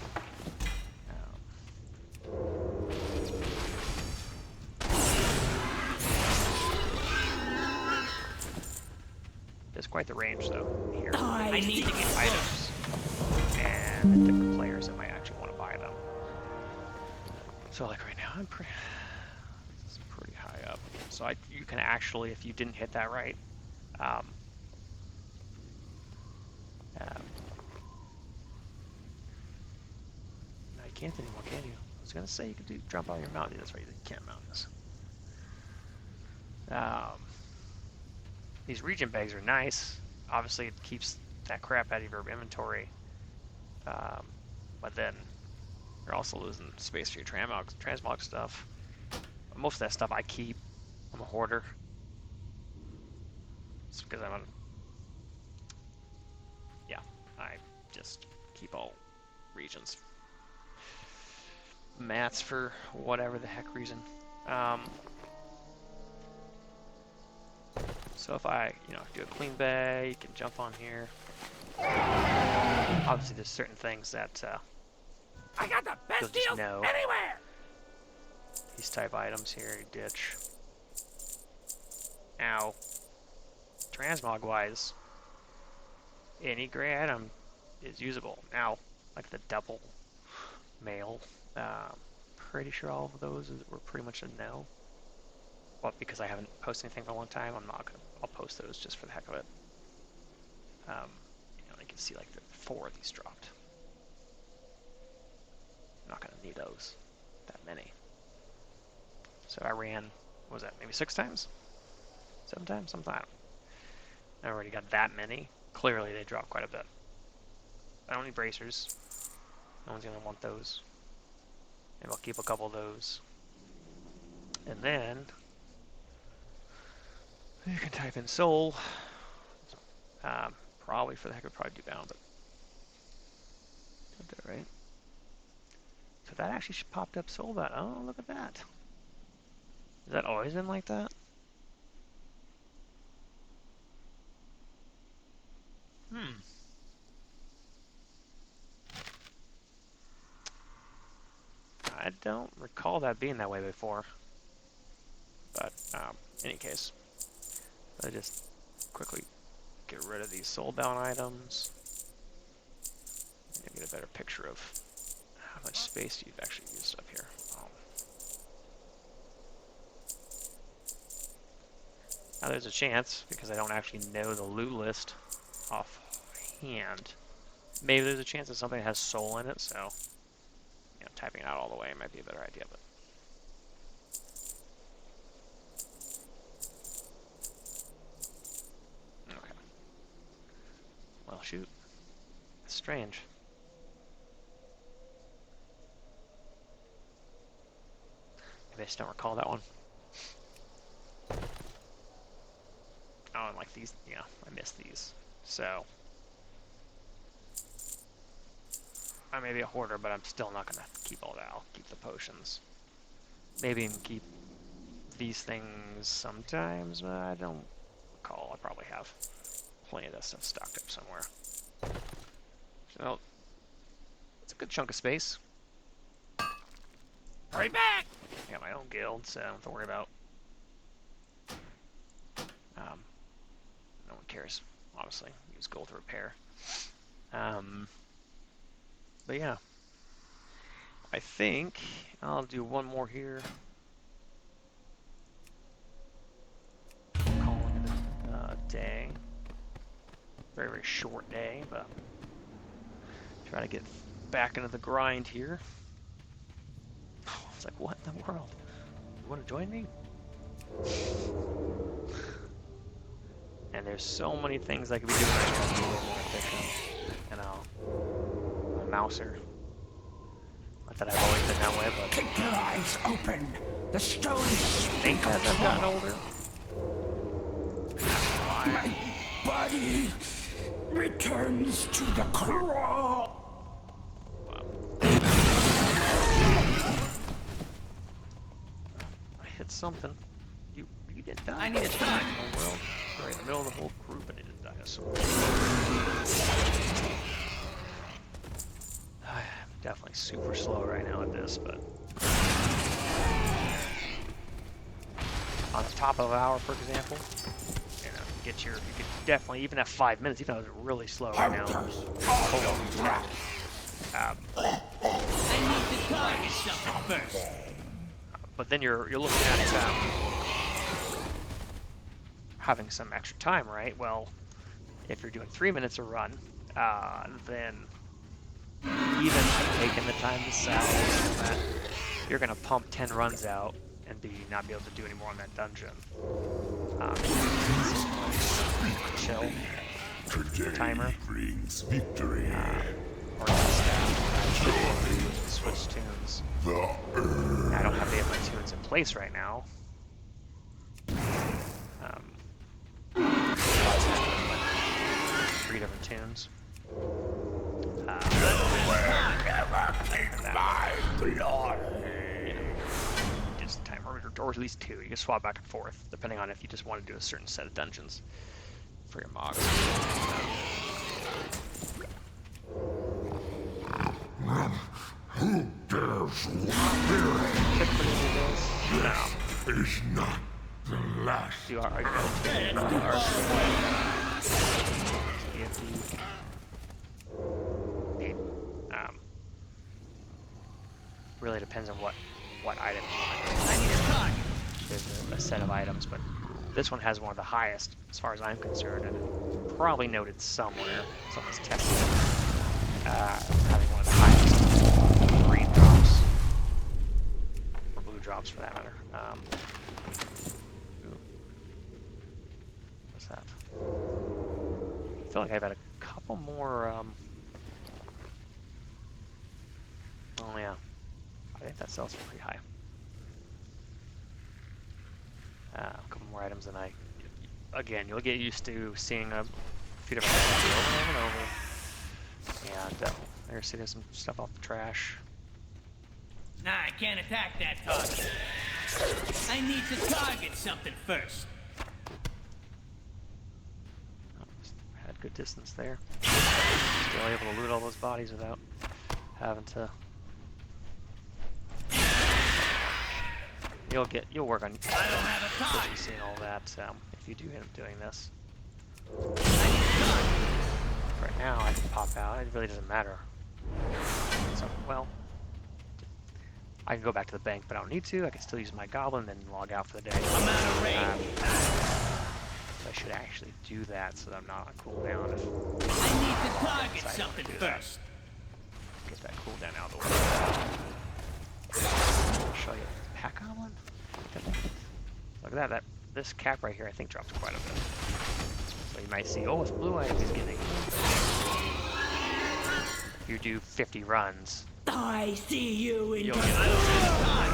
There's quite the range though here. I need to get Items and the different players that might actually want to buy them. So like right now, it's pretty high up. So you can actually, if you didn't hit that right, no, you can't anymore, can you? I was gonna say you could jump out your mountain. That's right, you can't mount this. These region bags are nice. Obviously, it keeps that crap out of your inventory. But then you're also losing space for your transmog stuff. But most of that stuff I keep. I'm a hoarder. It's because I just keep all regions. Mats for whatever the heck reason. So if I, do a clean bay, you can jump on here. Obviously, there's certain things that I got the you'll best just deals know. anywhere. These type items here, you ditch. Now, transmog wise, any gray item is usable. Now, like the double mail, pretty sure all of those were pretty much a no. But because I haven't posted anything for a long time, I'll post those just for the heck of it. You can see like 4 of these dropped. I'm not gonna need those, that many. So I ran, what was that, maybe 6 times? 7 times? Something, I already got that many. Clearly they dropped quite a bit. I don't need bracers. No one's gonna want those. Maybe I'll keep a couple of those. And then you can type in soul. Probably for the heck of it, probably do bound, but did that right. So that actually popped up soul bound. Oh, look at that. Has that always been like that? I don't recall that being that way before. But in any case, I just quickly get rid of these soul bound items and get a better picture of how much space you've actually used up here. Now there's a chance, because I don't actually know the loot list offhand, maybe there's a chance that something has soul in it, so you know, typing it out all the way might be a better idea. But okay. Well, shoot. That's strange. Maybe I just don't recall that one. Oh, and like these, yeah, I missed these. So, I may be a hoarder, but I'm still not going to keep all that. I'll keep the potions. Maybe even keep these things sometimes, but I don't recall. I probably have plenty of that stuff stocked up somewhere. So, it's a good chunk of space. Hurry back! I got my own guild, so I don't have to worry about. No one cares, honestly. Use gold to repair. But yeah, I think I'll do one more here. Calling it a day. Very, very short day, but try to get back into the grind here. It's like, what in the world? You want to join me? And there's so many things I could be doing right now. You know, I'm a mouser. Not that I've always been that way, but Keep your eyes open. The stone I think as I've gotten older. My body returns to the crawl. I hit something. You didn't die. I need a time. Oh well. Right in the middle of the whole group and it didn't die. So I'm definitely super slow right now at this, but on the top of an hour, for example, you know, you could definitely, even at 5 minutes, even though it's really slow right now. I need to target something first. But then you're looking at having some extra time, right? Well, if you're doing 3 minutes a run, then even taking the time to salvage, you're gonna pump 10 runs out and not be able to do any more on that dungeon. Chill. Today Timer. brings victory. Or just switch tunes. I don't have any of my tunes in place right now. 3 different tunes. Just timer, or at least 2. You can swap back and forth, depending on if you just want to do a certain set of dungeons for your mods. Who dares No. is not the last. You are really depends on what item you want. I need a target. There's a set of items, but this one has one of the highest, as far as I'm concerned, and probably noted somewhere. Someone's tested it. Having one of the highest green drops, or blue drops for that matter. What's that? I feel like I've had a couple more. Oh yeah, I think that sells for pretty high. A couple more items than again, you'll get used to seeing a few different items over and over. And there's sitting some stuff off the trash. Nah, I can't attack that target. I need to target something first. Had good distance there. Still able to loot all those bodies without having to You'll work on I don't have a target. producing all that if you do end up doing this. Right now, I can pop out. It really doesn't matter. So, well, I can go back to the bank, but I don't need to. I can still use my goblin and then log out for the day. I'm out of range. So I should actually do that so that I'm not on cooldown. I need to target something first. Get that cooldown out of the way. I'll show you pack goblin. Look at that. This cap right here, I think, drops quite a bit. So you might see, oh, it's blue items he's getting. If you do 50 runs, I see you in you'll get time.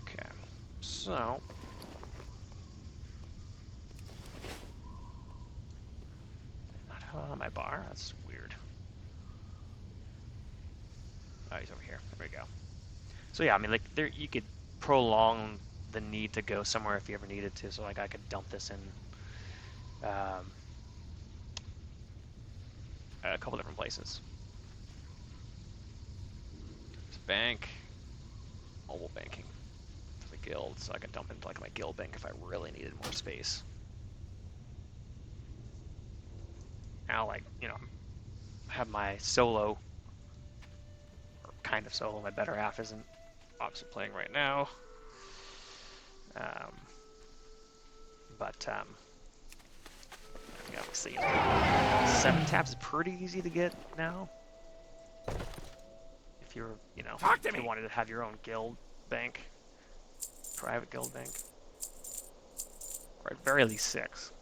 Okay, so not on my bar. That's weird. Oh, he's over here. There we go. So yeah, I mean, like, there you could prolong the need to go somewhere if you ever needed to. So like, I could dump this in a couple different places. There's a bank, mobile banking. There's a guild, so I could dump into like my guild bank if I really needed more space. Now, like, you know, have my solo, or kind of solo. My better half isn't obviously playing right now. Yeah, let's see. 7 tabs is pretty easy to get now. If you're, you know, if you wanted to have your own guild bank, private guild bank, or at very least 6.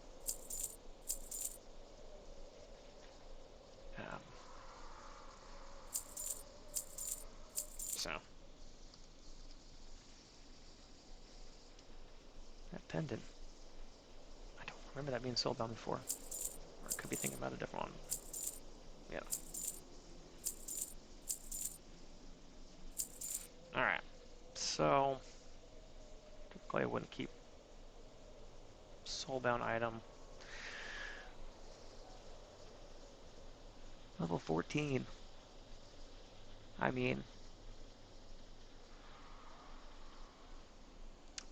So that pendant, I don't remember that being sold on before, or I could be thinking about a different one. Yeah. All right. So typically I wouldn't keep soulbound item. Level 14. I mean,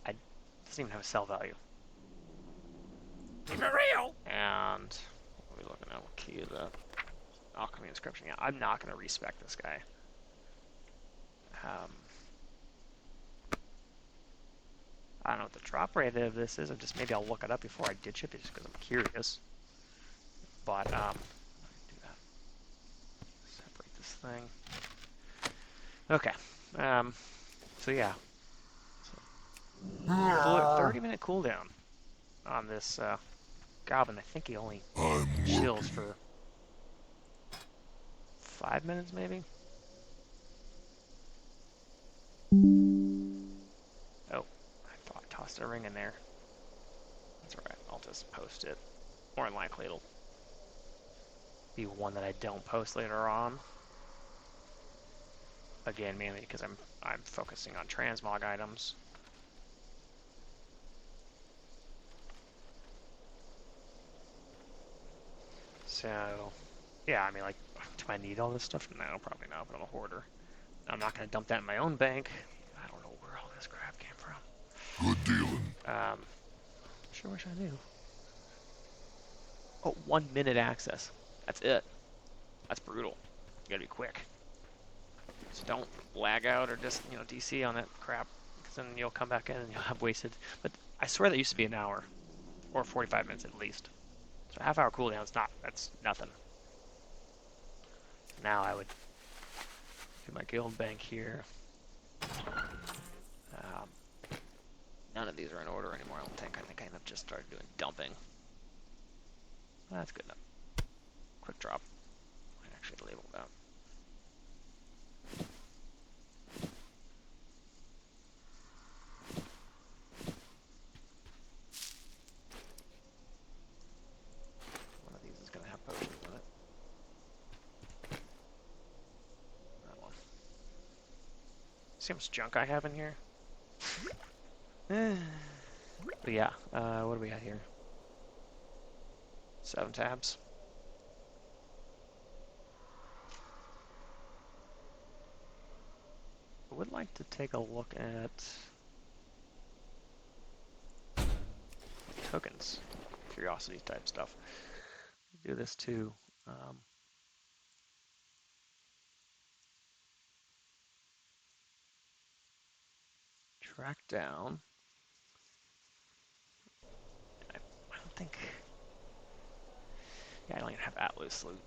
I doesn't even have a sell value. For real? And what are we looking at? What key is that? Alchemy inscription. Yeah, I'm not going to respec this guy. I don't know what the drop rate of this is. Maybe I'll look it up before I ditch it, just because I'm curious. But do that. Separate this thing. Okay. So yeah. 30-minute cooldown on this goblin. I think he only chills for 5 minutes, maybe. Oh, I thought I tossed a ring in there. That's alright. I'll just post it. More than likely, it'll be one that I don't post later on. Again, mainly because I'm focusing on transmog items. So, yeah, I mean, like, do I need all this stuff? No, probably not, but I'm a hoarder. I'm not going to dump that in my own bank. I don't know where all this crap came from. Good dealing. Sure wish I knew. Oh, 1 minute access. That's it. That's brutal. You gotta be quick. So don't lag out or just, you know, DC on that crap, because then you'll come back in and you'll have wasted. But I swear that used to be an hour, or 45 minutes at least. So a half-hour cooldown is that's nothing. Now I would do my guild bank here. None of these are in order anymore, I don't think. I think I have just started doing dumping. That's good enough. Quick drop. I actually label that. One of these is going to have potions in it. That one. See how much junk I have in here? But yeah, what do we got here? 7 tabs. would like to take a look at tokens, curiosity type stuff. Do this too. Track down. I don't think. Yeah, I don't even have Atlas loot.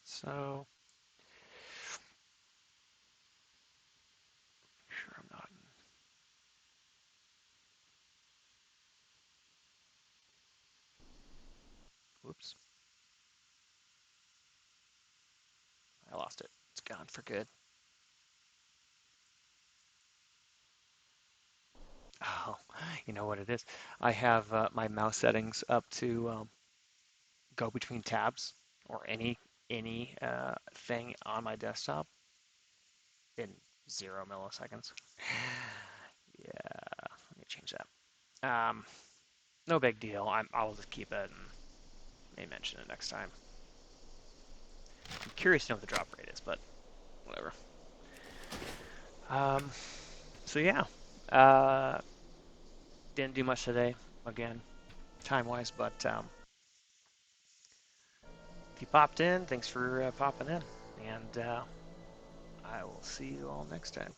So, sure I'm not. Whoops. I lost it. It's gone for good. Oh, you know what it is? I have my mouse settings up to go between tabs or any thing on my desktop in 0 milliseconds. Yeah, let me change that. No big deal. I'll just keep it and may mention it next time. I'm curious to know what the drop rate is, but whatever. So yeah, didn't do much today, again, time-wise, but if you popped in, thanks for popping in, and I will see you all next time.